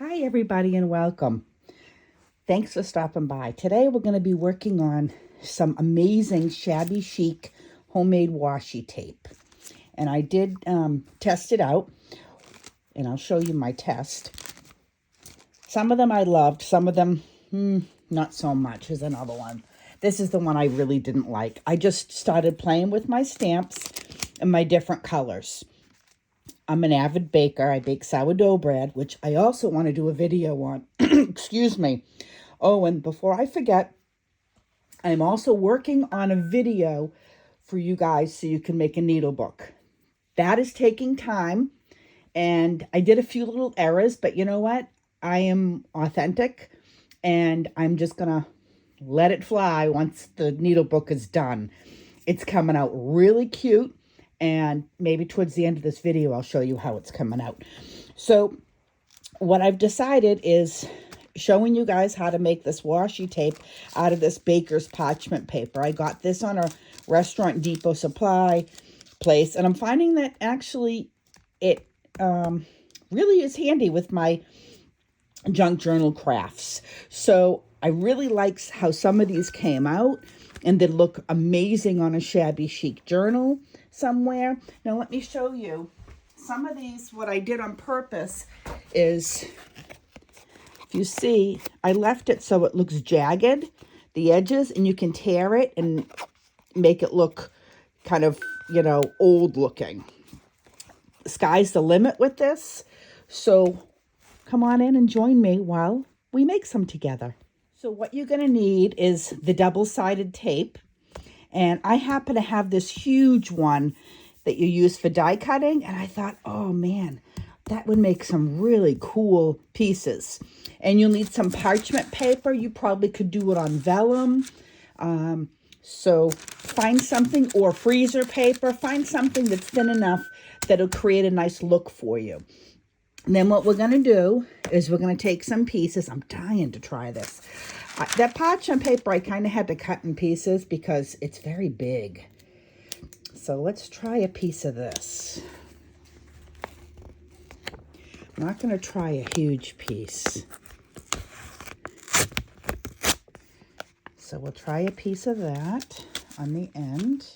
Hi everybody and welcome. Thanks for stopping by. Today we're going to be working on some amazing shabby chic homemade washi tape. And I did test it out and I'll show you my test. Some of them I loved, some of them not so much. Here's another one. This is the one I really didn't like. I just started playing with my stamps and my different colors. I'm an avid baker. I bake sourdough bread, which I also want to do a video on. Excuse me. Oh, and before I forget, I'm also working on a video for you guys so you can make a needle book. That is taking time, and I did a few little errors, but you know what? I am authentic, and I'm just going to let it fly once the needle book is done. It's coming out really cute. And maybe towards the end of this video, I'll show you how it's coming out. So what I've decided is showing you guys how to make this washi tape out of this baker's parchment paper. I got this on a Restaurant Depot supply place. And I'm finding that actually it really is handy with my junk journal crafts. So I really like how some of these came out. And they look amazing on a shabby chic journal somewhere. Now let me show you some of these. What I did on purpose is, if you see, I left it so it looks jagged, the edges, and you can tear it and make it look kind of, old looking. The sky's the limit with this. So come on in and join me while we make some together. So what you're going to need is the double-sided tape. And I happen to have this huge one that you use for die cutting. And I thought, oh man, that would make some really cool pieces. And you'll need some parchment paper. You probably could do it on vellum. So find something, or freezer paper. Find something that's thin enough that'll create a nice look for you. And then what we're going to do is we're going to take some pieces. I'm dying to try this. That parchment paper I kind of had to cut in pieces because it's very big. So let's try a piece of this. I'm not going to try a huge piece. So we'll try a piece of that on the end.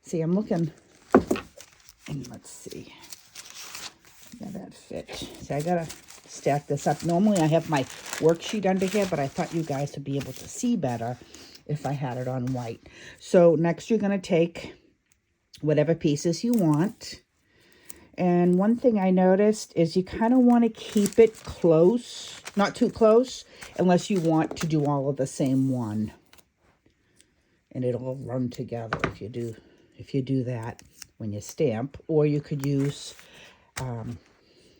See, I'm looking, and let's see. Yeah, that fit. See, I gotta stack this up. Normally I have my worksheet under here, but I thought you guys would be able to see better if I had it on white. So next you're gonna take whatever pieces you want. And one thing I noticed is you kind of want to keep it close, not too close, unless you want to do all of the same one. And it'll all run together if you do that when you stamp. Or you could use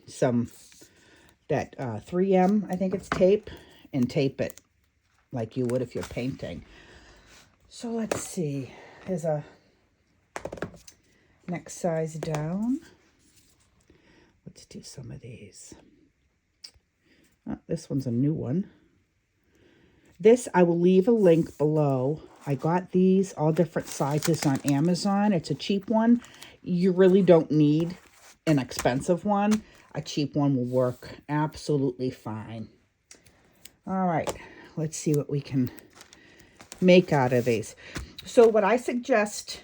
some 3M, I think it's tape, and tape it like you would if you're painting. So let's see. There's a next size down. Let's do some of these. Oh, this one's a new one. This, I will leave a link below. I got these all different sizes on Amazon. It's a cheap one. You really don't need an expensive one. A cheap one will work absolutely fine. All right, let's see what we can make out of these. So what I suggest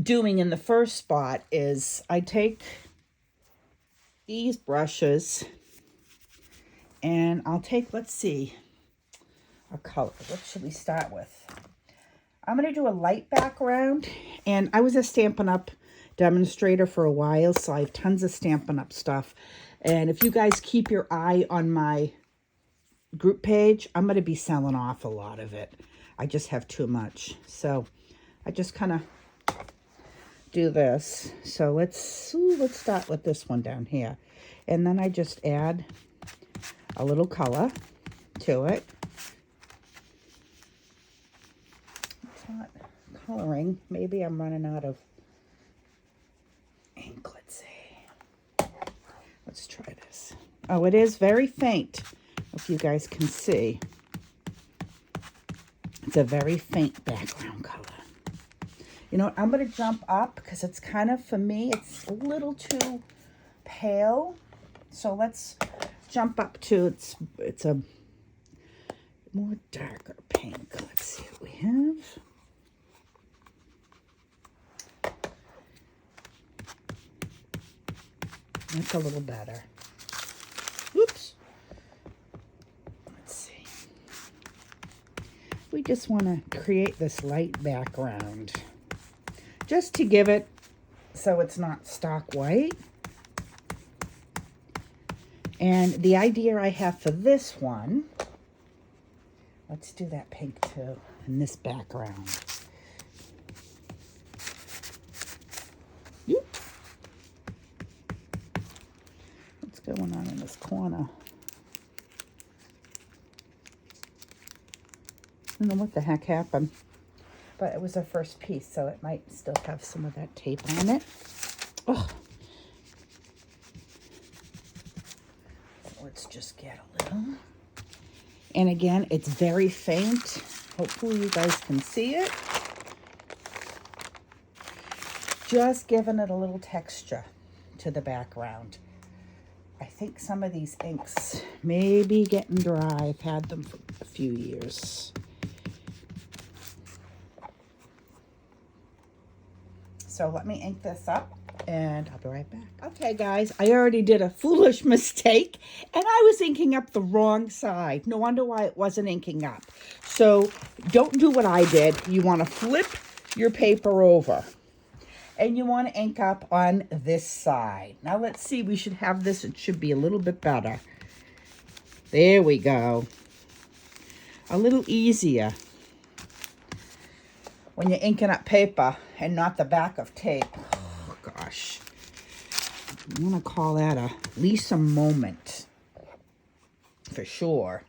doing in the first spot is I take these brushes and I'll take, let's see, a color. What should we start with? I'm going to do a light background, and I was a Stampin' Up! Demonstrator for a while, so I have tons of Stampin' Up! Stuff. And if you guys keep your eye on my group page, I'm going to be selling off a lot of it. I just have too much. So I just kind of do this. So let's start with this one down here. And then I just add a little color to it. It's not coloring. Maybe I'm running out of ink. Let's see. Let's try this. Oh, it is very faint, if you guys can see. It's a very faint background color. You know what? I'm going to jump up because it's kind of, for me, it's a little too pale. So let's jump up to, it's a more darker pink. Let's see what we have. That's a little better. Oops. Let's see. We just want to create this light background just to give it so it's not stock white. And the idea I have for this one, let's do that pink too in this background. Yep. What's going on in this corner? I don't know what the heck happened, but it was our first piece, so it might still have some of that tape on it. Oh. So let's just get a little. And again, it's very faint. Hopefully you guys can see it. Just giving it a little texture to the background. I think some of these inks may be getting dry. I've had them for a few years. So let me ink this up and I'll be right back. Okay, guys, I already did a foolish mistake and I was inking up the wrong side. No wonder why it wasn't inking up. So don't do what I did. You want to flip your paper over and you want to ink up on this side. Now let's see, we should have this. It should be a little bit better. There we go. A little easier when you're inking up paper and not the back of tape. Oh, gosh. I'm going to call that a Lisa moment for sure.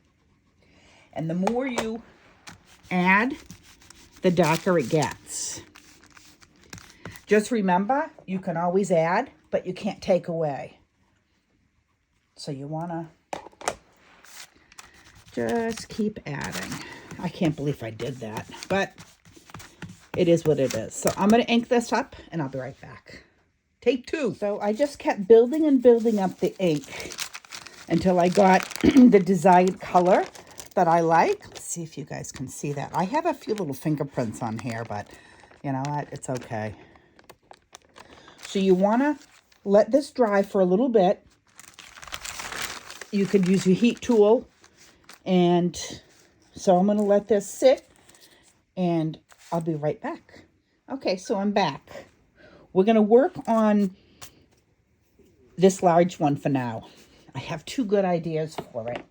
And the more you add, the darker it gets. Just remember, you can always add, but you can't take away. So you want to just keep adding. I can't believe I did that, but it is what it is. So I'm going to ink this up and I'll be right back. Take two. So I just kept building and building up the ink until I got the desired color that I like. Let's see if you guys can see that. I have a few little fingerprints on here, but you know what? It's okay. So you want to let this dry for a little bit. You could use your heat tool. And so I'm going to let this sit and I'll be right back. Okay, so I'm back. We're going to work on this large one for now. I have two good ideas for it.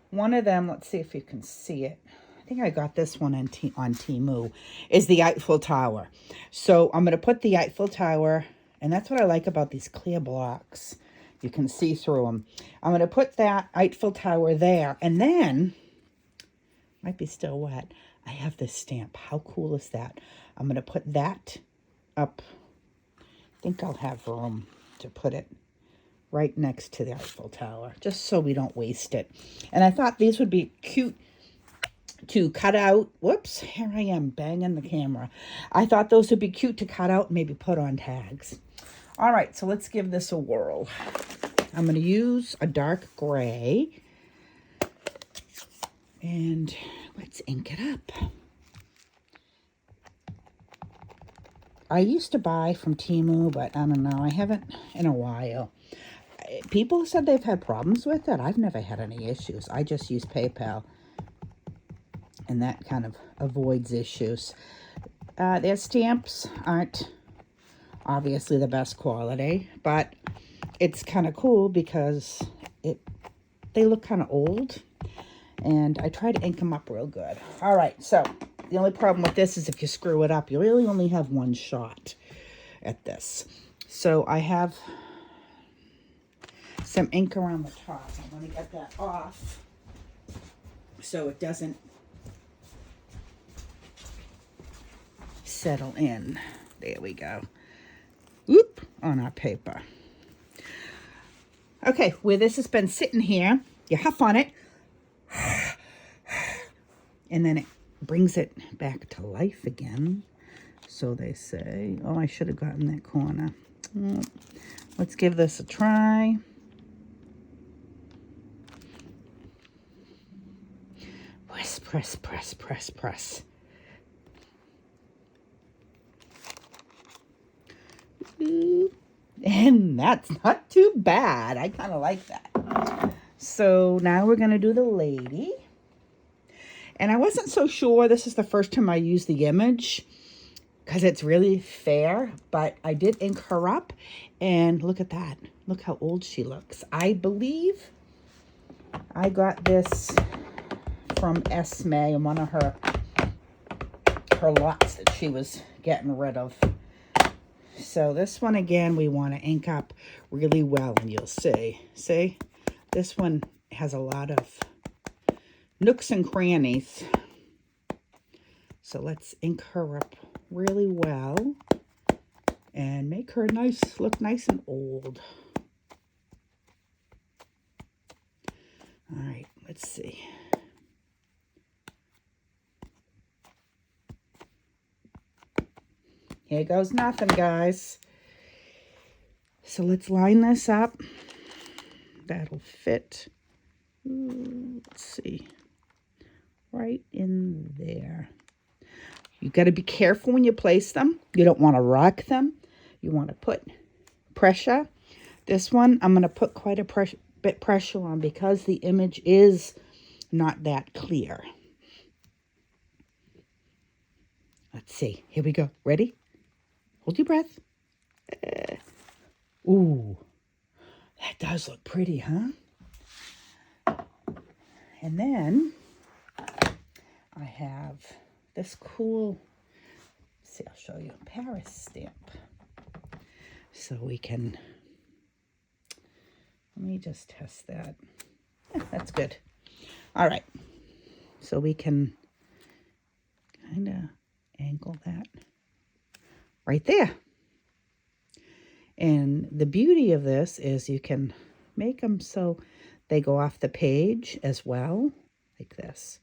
One of them, let's see if you can see it. I think I got this one on Temu, is the Eiffel Tower. So I'm going to put the Eiffel Tower, and that's what I like about these clear blocks. You can see through them. I'm going to put that Eiffel Tower there, and then, might be still wet, I have this stamp. How cool is that? I'm going to put that up. I think I'll have room to put it right next to the Eiffel Tower, just so we don't waste it. And I thought these would be cute to cut out. Whoops, here I am banging the camera. I thought those would be cute to cut out and maybe put on tags. All right, so let's give this a whirl. I'm going to use a dark gray. And let's ink it up. I used to buy from Temu, but I don't know. I haven't in a while. People said they've had problems with it. I've never had any issues. I just use PayPal. And that kind of avoids issues. Their stamps aren't obviously the best quality, but it's kind of cool because they look kind of old. And I try to ink them up real good. All right, so the only problem with this is if you screw it up, you really only have one shot at this. So I have some ink around the top. I'm going to get that off so it doesn't settle in. There we go. Oop, on our paper. Okay, where this has been sitting here, you huff on it, and then it brings it back to life again. So they say. Oh, I should have gotten that corner. Let's give this a try. Press, press, press, press, press. And that's not too bad. I kind of like that. So now we're going to do the lady. And I wasn't so sure. This is the first time I used the image because it's really fair. But I did ink her up. And look at that. Look how old she looks. I believe I got this from Esme in one of her lots that she was getting rid of. So this one, again, we want to ink up really well, and you'll see. See? This one has a lot of nooks and crannies. So let's ink her up really well and make her look nice and old. All right, let's see. Here goes nothing, guys. So let's line this up. That'll fit. Let's see. Right in there. You got to be careful when you place them. You don't want to rock them. You want to put pressure. This one, I'm going to put quite a bit pressure on because the image is not that clear. Let's see. Here we go. Ready? Hold your breath. Ooh, that does look pretty, huh? And then I have this cool, see, I'll show you, Paris stamp. So we can, let me just test that. Yeah, that's good. All right. So we can kind of angle that right there. And the beauty of this is you can make them so they go off the page as well, like this.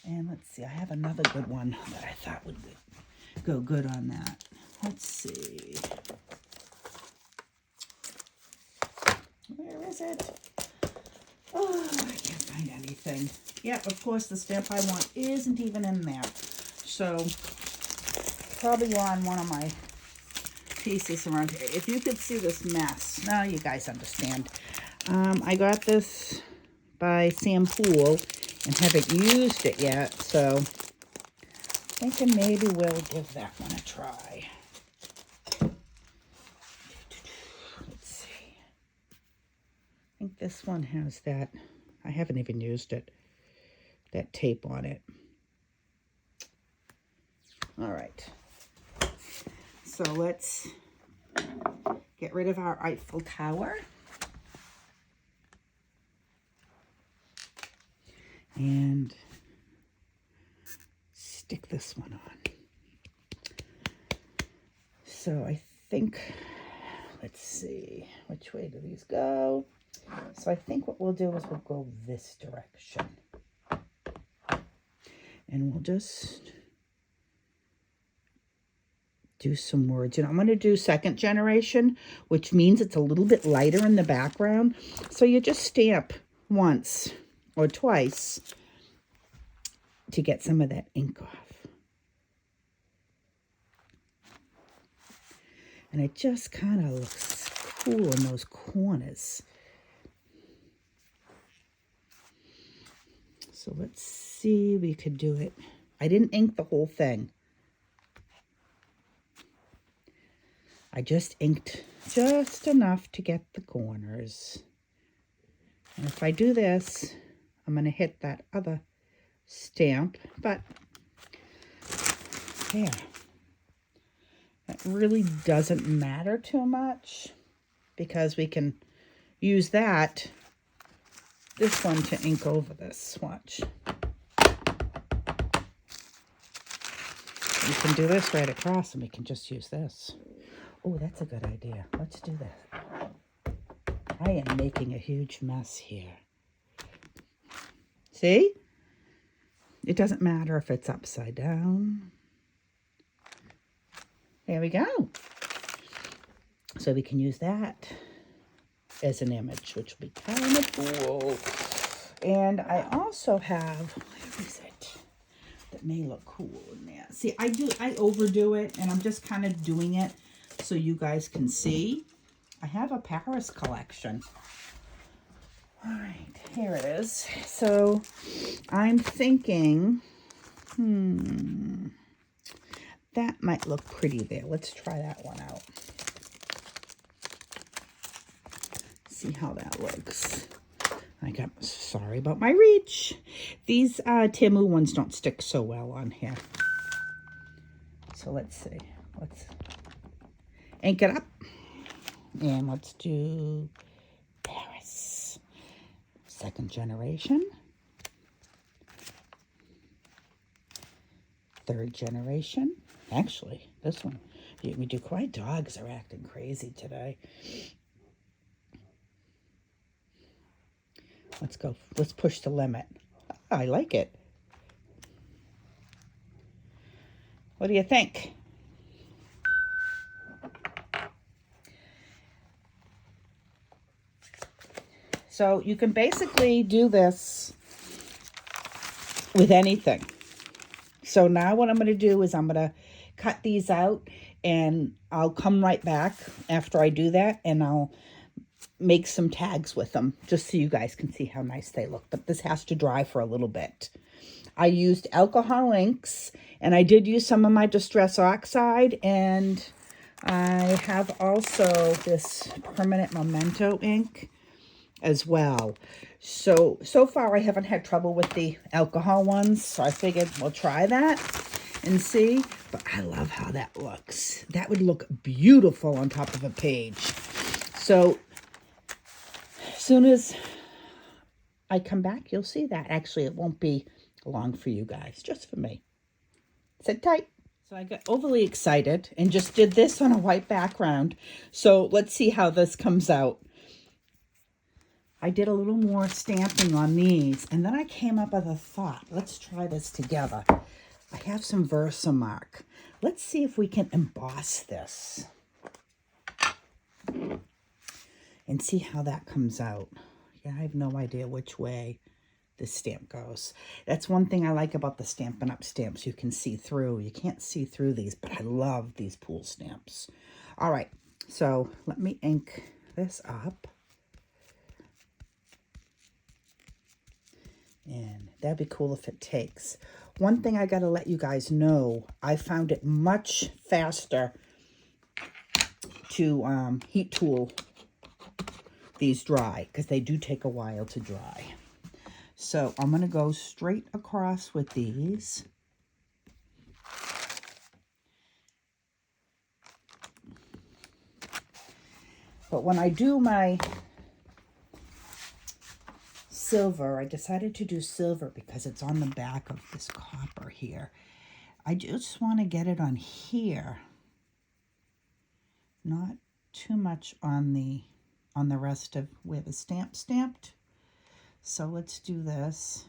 And let's see, I have another good one that I thought would go good on that. Let's see. Where is it? Oh, I can't find anything. Yeah, of course, the stamp I want isn't even in there. So, probably on one of my pieces around here. If you could see this mess. Now you guys understand. I got this by Poole and haven't used it yet. So, thinking maybe we'll give that one a try. Let's see. I think this one has that. I haven't even used it. That tape on it. All right. So let's get rid of our Eiffel Tower. And stick this one on. So I think, let's see, which way do these go? So I think what we'll do is we'll go this direction. And we'll just do some words. You know, I'm going to do second generation, which means it's a little bit lighter in the background. So you just stamp once or twice to get some of that ink off. And it just kind of looks cool in those corners. So let's see, we could do it. I didn't ink the whole thing. I just inked just enough to get the corners. And if I do this, I'm going to hit that other stamp, but yeah, that really doesn't matter too much because we can use this one to ink over this. Watch. You can do this right across and we can just use this. Oh, that's a good idea. Let's do that. I am making a huge mess here. See? It doesn't matter if it's upside down. There we go. So we can use that as an image, which will be kind of cool. And I also have, where is it? That may look cool in there. See, I overdo it, and I'm just kind of doing it so you guys can see. I have a Paris collection. All right, here it is. So I'm thinking, that might look pretty there. Let's try that one out. See how that looks. Sorry about my reach. These Temu ones don't stick so well on here. So let's see. Let's ink it up. And let's do Paris. Second generation. Third generation. Actually, this one. We do quite. Dogs are acting crazy today. Let's go. Let's push the limit. Oh, I like it. What do you think? So you can basically do this with anything. So now what I'm going to do is I'm going to cut these out, and I'll come right back after I do that, and I'll make some tags with them just so you guys can see how nice they look. But this has to dry for a little bit. I used alcohol inks, and I did use some of my Distress Oxide, and I have also this permanent Memento ink as well. So far I haven't had trouble with the alcohol ones, so I figured we'll try that and see. But I love how that looks. That would look beautiful on top of a page. So as soon as I come back, you'll see that. Actually, it won't be long for you guys, just for me. Sit tight. So I got overly excited and just did this on a white background. So let's see how this comes out. I did a little more stamping on these, and then I came up with a thought. Let's try this together. I have some Versamark. Let's see if we can emboss this and see how that comes out. Yeah, I have no idea which way this stamp goes. That's one thing I like about the Stampin' Up! Stamps. You can see through. You can't see through these, but I love these Poole stamps. All right, so let me ink this up. And that'd be cool if it takes. One thing I got to let you guys know, I found it much faster to heat tool these dry, because they do take a while to dry. So I'm going to go straight across with these. But when I do my silver, I decided to do silver because it's on the back of this copper here. I just want to get it on here, not too much on the rest of where the stamp stamped. So let's do this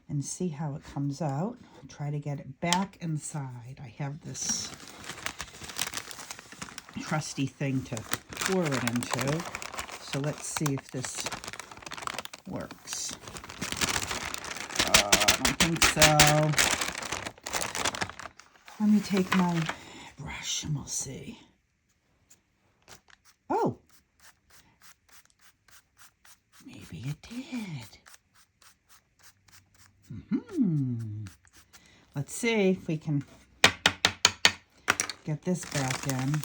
and see how it comes out. Try to get it back inside. I have this trusty thing to pour it into. So let's see if this works. I don't think so. Let me take my brush and we'll see. Oh, maybe it did. Let's see if we can get this back in.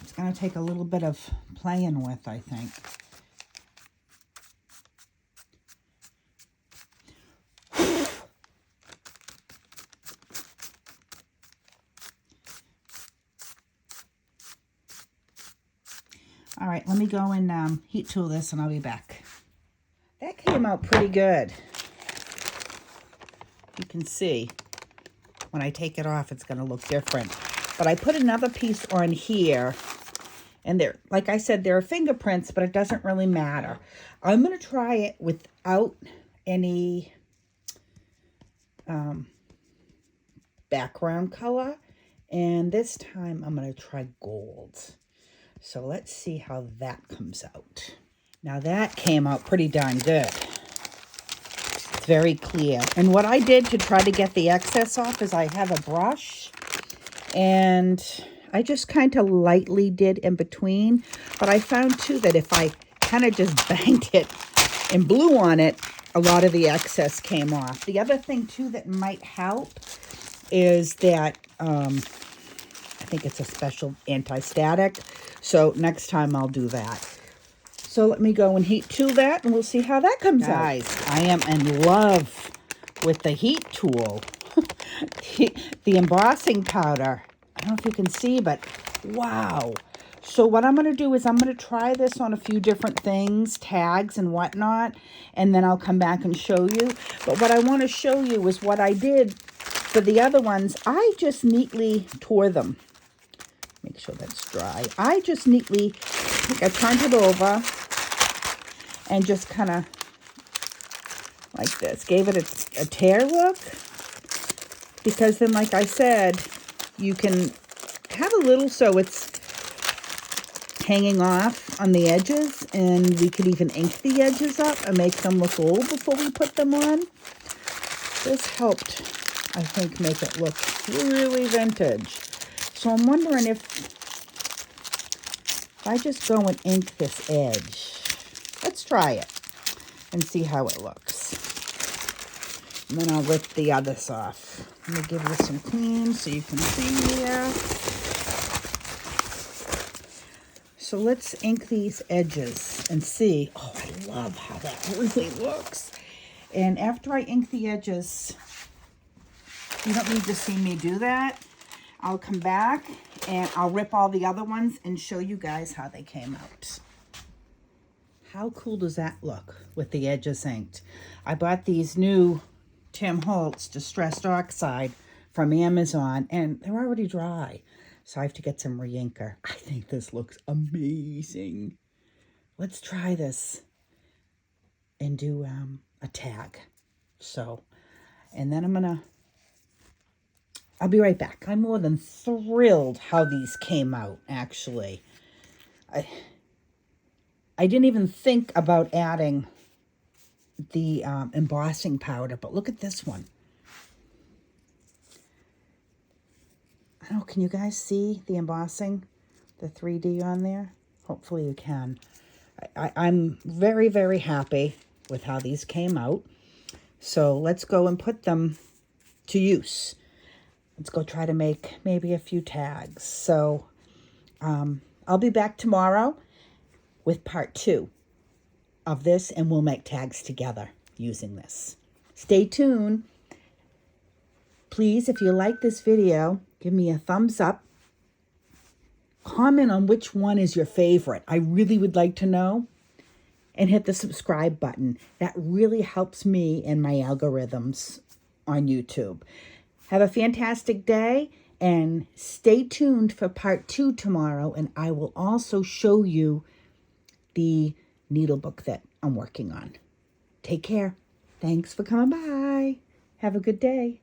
It's going to take a little bit of playing with, I think. All right, let me go and heat tool this, and I'll be back. That came out pretty good. You can see when I take it off, it's going to look different. But I put another piece on here, And they're, like I said, there are fingerprints, but it doesn't really matter. I'm going to try it without any background color. And this time I'm going to try gold. So let's see how that comes out. Now that came out pretty darn good. It's very clear. And what I did to try to get the excess off is I have a brush and I just kind of lightly did in between. But I found too that if I kind of just banged it and blew on it, a lot of the excess came off. The other thing too that might help is that I think it's a special anti-static. So next time I'll do that. So let me go and heat tool that and we'll see how that comes out. Guys, I am in love with the heat tool. the embossing powder. I don't know if you can see, but wow. So what I'm going to do is I'm going to try this on a few different things, tags and whatnot, and then I'll come back and show you. But what I want to show you is what I did for the other ones. I just neatly tore them. Make sure that's dry. I just neatly, I turned it over and just kind of like this. Gave it a tear look. Because then, like I said, you can have a little so it's hanging off on the edges. And we could even ink the edges up and make them look old before we put them on. This helped, I think, make it look really vintage. So I'm wondering if I just go and ink this edge. Let's try it and see how it looks. And then I'll rip the others off. Let me give this some clean so you can see here. So let's ink these edges and see. Oh, I love how that really looks. And after I ink the edges, you don't need to see me do that. I'll come back and I'll rip all the other ones and show you guys how they came out. How cool does that look with the edges inked? I bought these new Tim Holtz Distressed Oxide from Amazon and they're already dry. So I have to get some re-inker. I think this looks amazing. Let's try this and do a tag. So, and then I'll be right back. I'm more than thrilled how these came out, actually. I didn't even think about adding the embossing powder, but look at this one. I don't know, can you guys see the embossing, the 3D on there? Hopefully you can. I'm very, very happy with how these came out. So let's go and put them to use. Let's go try to make maybe a few tags. So I'll be back tomorrow with part 2 of this, and we'll make tags together using this. Stay tuned. Please, if you like this video, give me a thumbs up. Comment on which one is your favorite. I really would like to know. And hit the subscribe button. That really helps me and my algorithms on YouTube. Have a fantastic day and stay tuned for part 2 tomorrow. And I will also show you the needle book that I'm working on. Take care. Thanks for coming by. Have a good day.